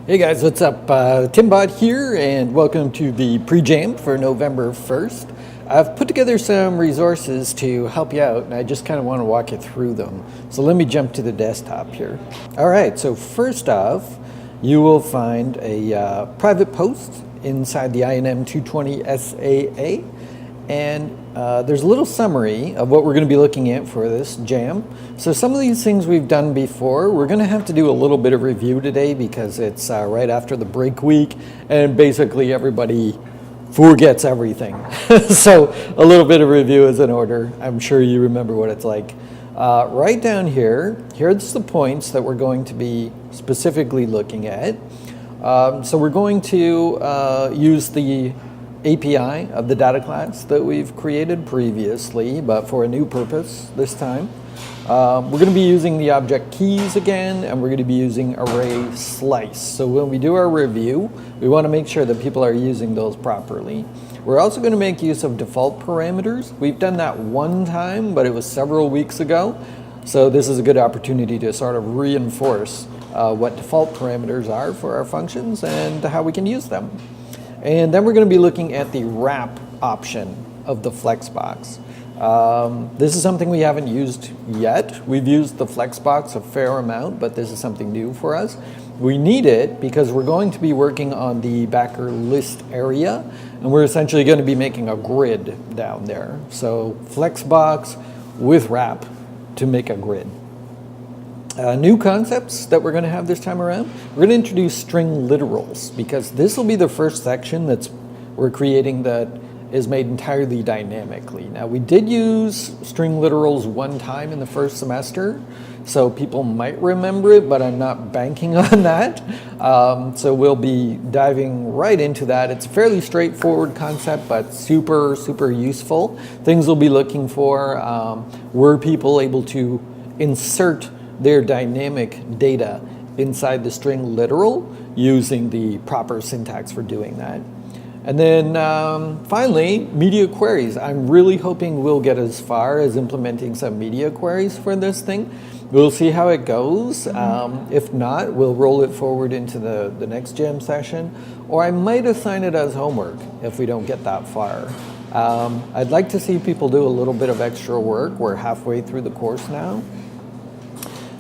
Hey guys, what's up? Timbot here, and welcome to the prejam for November 1st. I've put together some resources to help you out, and I just kind of want to walk you through them. So let me jump to the desktop here. All right, so first off, you will find a private post inside the INM 220 SAA, and there's a little summary of what we're going to be looking at for this jam. So some of these things we've done before, we're going to have to do a little bit of review today because it's right after the break week, and basically everybody forgets everything. So a little bit of review is in order. I'm sure you remember what it's like. Right down here, here's the points that we're going to be specifically looking at. So we're going to use the API of the data class that we've created previously, but for a new purpose this time. We're going to be using the object keys again, and we're going to be using array slice. So when we do our review, we want to make sure that people are using those properly. We're also going to make use of default parameters. We've done that one time, but it was several weeks ago. So this is a good opportunity to sort of reinforce what default parameters are for our functions and how we can use them. And then we're going to be looking at the wrap option of the Flexbox. This is something we haven't used yet. We've used the Flexbox a fair amount, but this is something new for us. We need it because we're going to be working on the backer list area, and we're essentially going to be making a grid down there. So Flexbox with wrap to make a grid. New concepts that we're going to have this time around. We're going to introduce string literals because this will be the first section we're creating that is made entirely dynamically. Now we did use string literals one time in the first semester, so people might remember it, but I'm not banking on that. So we'll be diving right into that. It's a fairly straightforward concept, but super, super useful. Things we'll be looking for, were people able to insert their dynamic data inside the string literal using the proper syntax for doing that. And then finally, media queries. I'm really hoping we'll get as far as implementing some media queries for this thing. We'll see how it goes. If not, we'll roll it forward into the next jam session, or I might assign it as homework if we don't get that far. I'd like to see people do a little bit of extra work. We're halfway through the course now.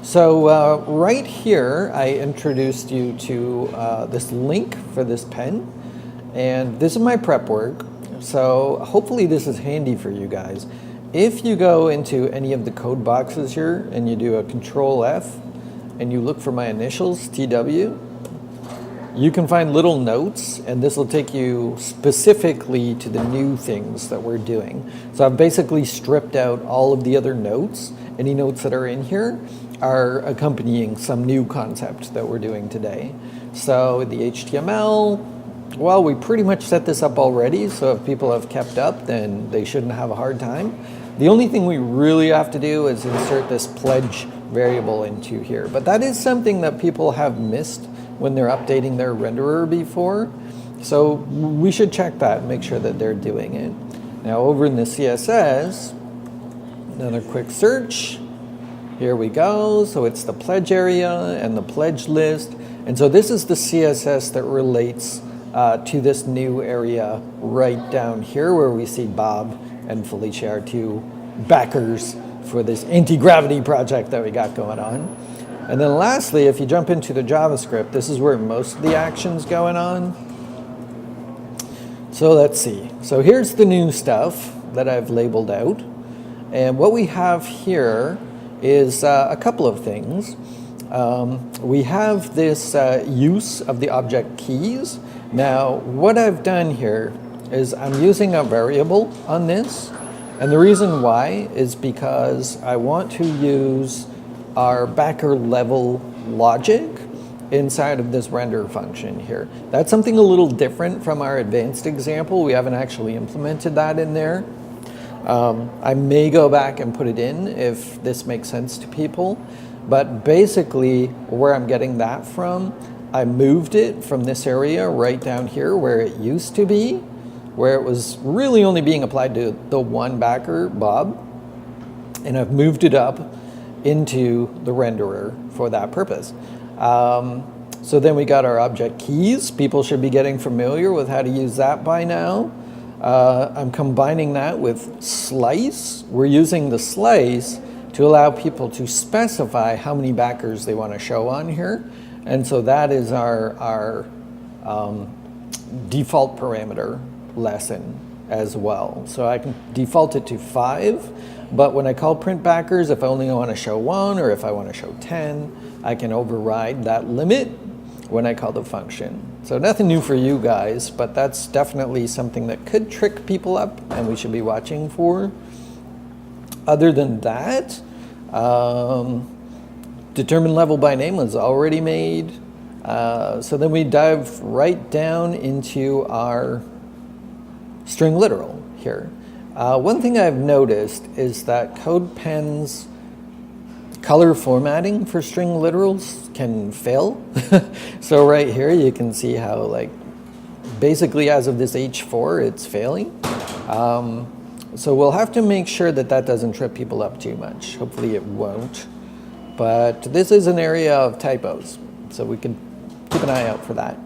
So right here, I introduced you to this link for this pen, and this is my prep work. So hopefully this is handy for you guys. If you go into any of the code boxes here and you do a Control F and you look for my initials, TW, you can find little notes, and this will take you specifically to the new things that we're doing. So I've basically stripped out all of the other notes. Any notes that are in here are accompanying some new concept that we're doing today. So the HTML, well, we pretty much set this up already, so if people have kept up, then they shouldn't have a hard time. The only thing we really have to do is insert this pledge variable into here, but that is something that people have missed when they're updating their renderer before, so we should check that and make sure that they're doing it. Now over in the CSS, another quick search. Here we go. So it's the pledge area and the pledge list. And so this is the CSS that relates to this new area right down here where we see Bob and Felicia, our two backers for this anti-gravity project that we got going on. And then lastly, if you jump into the JavaScript, this is where most of the action's going on. So let's see. So here's the new stuff that I've labeled out. And what we have here is a couple of things. We have this use of the object keys. Now, what I've done here is I'm using a variable on this. And the reason why is because I want to use our backer level logic inside of this render function here. That's something a little different from our advanced example. We haven't actually implemented that in there. I may go back and put it in if this makes sense to people, but basically where I'm getting that from, I moved it from this area right down here where it used to be, where it was really only being applied to the one backer, Bob, and I've moved it up into the renderer for that purpose. So then we got our object keys. People should be getting familiar with how to use that by now. I'm combining that with slice. We're using the slice to allow people to specify how many backers they want to show on here. And so that is our default parameter lesson as well. So I can default it to 5, but when I call print backers, if I only want to show 1 or if I want to show 10, I can override that limit when I call the function. So nothing new for you guys, but that's definitely something that could trick people up and we should be watching for. Other than that, determine level by name was already made. So then we dive right down into our string literal here. One thing I've noticed is that CodePen's color formatting for string literals can fail. So right here you can see how, like, basically as of this H4 it's failing. So we'll have to make sure that that doesn't trip people up too much. Hopefully it won't. But this is an area of typos, so we can keep an eye out for that.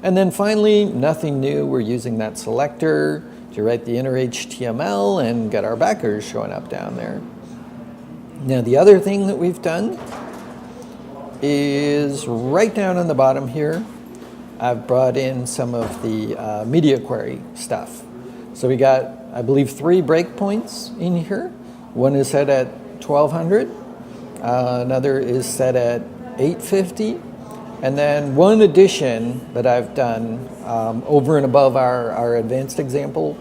And then finally, nothing new. We're using that selector to write the inner HTML and get our backers showing up down there. Now the other thing that we've done is right down on the bottom here, I've brought in some of the media query stuff. So we got, I believe, 3 breakpoints in here. One is set at 1200, another is set at 850, and then one addition that I've done over and above our advanced example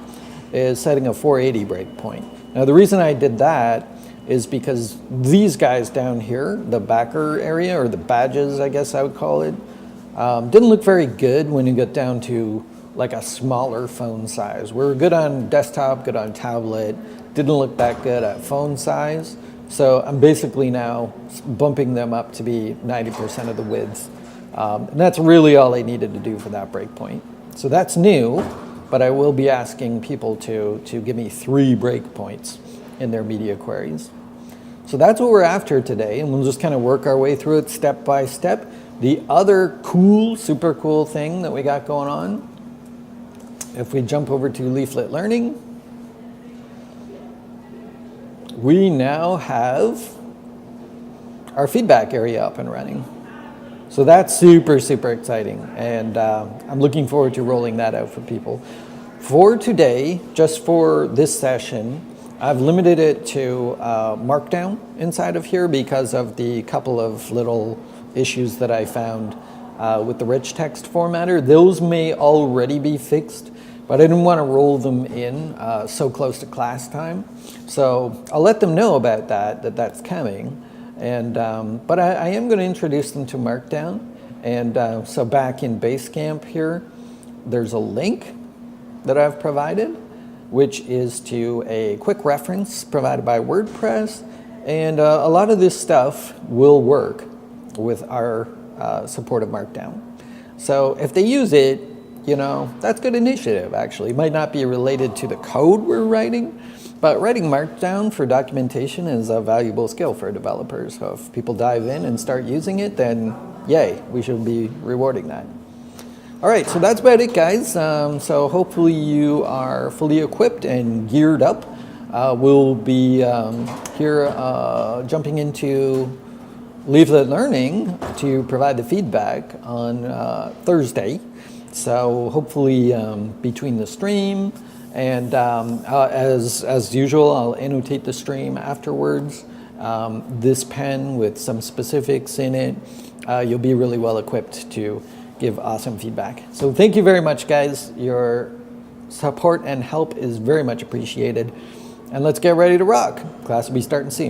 is setting a 480 breakpoint. Now the reason I did that is because these guys down here, the backer area, or the badges I guess I would call it, didn't look very good when you get down to like a smaller phone size. We were good on desktop, good on tablet, didn't look that good at phone size. So I'm basically now bumping them up to be 90% of the width. And that's really all I needed to do for that breakpoint. So that's new, but I will be asking people to give me 3 breakpoints in their media queries. So that's what we're after today, and we'll just kind of work our way through it step by step. The other cool, super cool thing that we got going on, if we jump over to Leaflet Learning, we now have our feedback area up and running. So that's super, super exciting, and I'm looking forward to rolling that out for people. For today, just for this session, I've limited it to Markdown inside of here because of the couple of little issues that I found with the rich text formatter. Those may already be fixed, but I didn't want to roll them in so close to class time. So I'll let them know about that's coming. And but I am going to introduce them to Markdown. And so back in Basecamp here, there's a link that I've provided, which is to a quick reference provided by WordPress. And a lot of this stuff will work with our support of Markdown. So if they use it, you know, that's good initiative, actually. It might not be related to the code we're writing, but writing Markdown for documentation is a valuable skill for developers. So if people dive in and start using it, then yay, we should be rewarding that. All right, so that's about it, guys. So hopefully you are fully equipped and geared up. We'll be here jumping into Leaflet Learning to provide the feedback on Thursday. So hopefully between the stream and as usual, I'll annotate the stream afterwards. This pen with some specifics in it, you'll be really well equipped to give awesome feedback. So thank you very much, guys. Your support and help is very much appreciated. And let's get ready to rock. Class will be starting soon.